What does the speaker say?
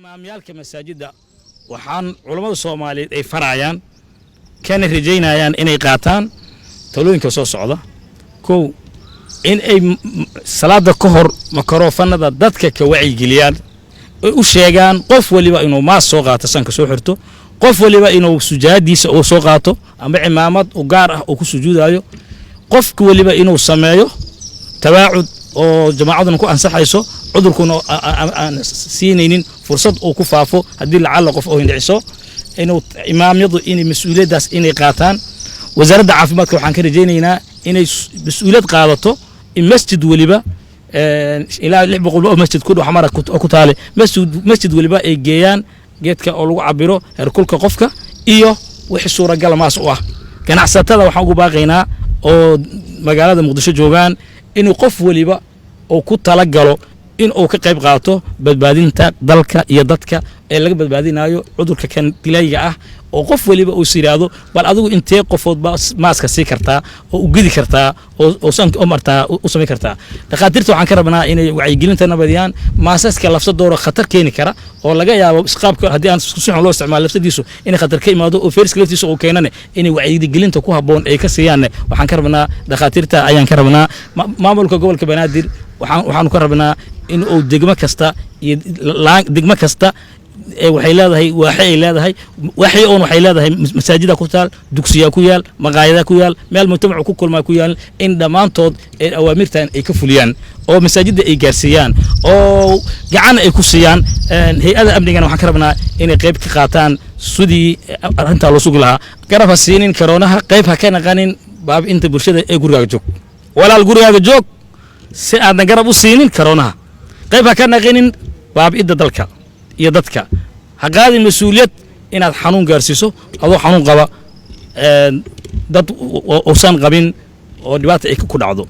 imaamyaalka masaajidda waxaan culimada Soomaaliyeed ay farayaan kana rajaynayaan inay qaataan talooyinka soo socda kow in ay salaada ka hor makrofanada dadka ka wacyigeliyaan u sheegaan qof waliba inuu maas soo qaato sanka soo xirto qof waliba inuu sujaadiisa oo soo qaato ama imaamad u gaar ah oo ku sujuudayo qof waliba inuu sameeyo tabaacud oo jamaacaduna ku ansaxayso cudurkuna aan siinaynin fursad uu ku faafo hadii la cala qof oo hindhiso inuu imaamyadu inay mas'uuliyadaas inay qaataan wasaaradda caafimaadka waxaan ka rajaynaynaa inay mas'uuliyad qaadato in masjid waliba ilaa 600 oo masjid ku dhaw mara ku taale masjid waliba ay geeyaan geedka oo lagu cabiro heerkulka qofka iyo wixii suuragal maas u ah ganacsatada waxaan ugu baaqaynaa oo magaalada Muqdisho joogaan inuu qof waliba oo ku tala galo in uu ka qayb qaato badbaadinta dalka iyo dadka ee laga badbaadinayo cudurka kan dilayga ah oo qof waliba uu siraado bal adigu intee qofood maaska sii kartaa oo u gidi kartaa oo san oo martaa u sameey kartaa dhaqaatiirta waxaan ka rabnaa inay wacyigelinta nabadiyaan maasaska lafsadooda khatar keeni kara oo laga yaabo isqaabka hadii aan isku soo loo isticmaalo lafsadiisu inay khatar ka imaado oo feerska laftiisa oo keenane inay wacyigelinta ku haboon ay ka siiyaan waxaan ka rabnaa dhaqaatiirta ayaan ka rabnaa maamulka gobolka Banaadir waxaan ka rabnaa in uu degmo kasta iyo degmo kasta waxay leedahay waxay leedahay waxay leedahay masaajida ku taal dugsiya ku yaal maqaayada ku yaal meel mujtamac ku kulma ku yaal in dhamaantood ee awaamirtan ay ka fuliyaan oo masaajida ay gaarsiiyaan oo gacan ay ku siiyaan hay'ada amniga waxaan ka rabnaa inay qayb ka qaataan sidii arinta loo sugi lahaa garab hasiinin karoonaha qayb ha ka naqanin baab inta bulshada ee gurigaaga joog walaal gurigaaga joog si aad garab u siinin karoonaha qayb ha ka naqanin baab idda dalka iyo dadka ha qaadin mas'uuliyad inaad xanuun gaarsiiso adoo xanuun qaba dad oo san qabin oo dhibaato ay ku dhacdo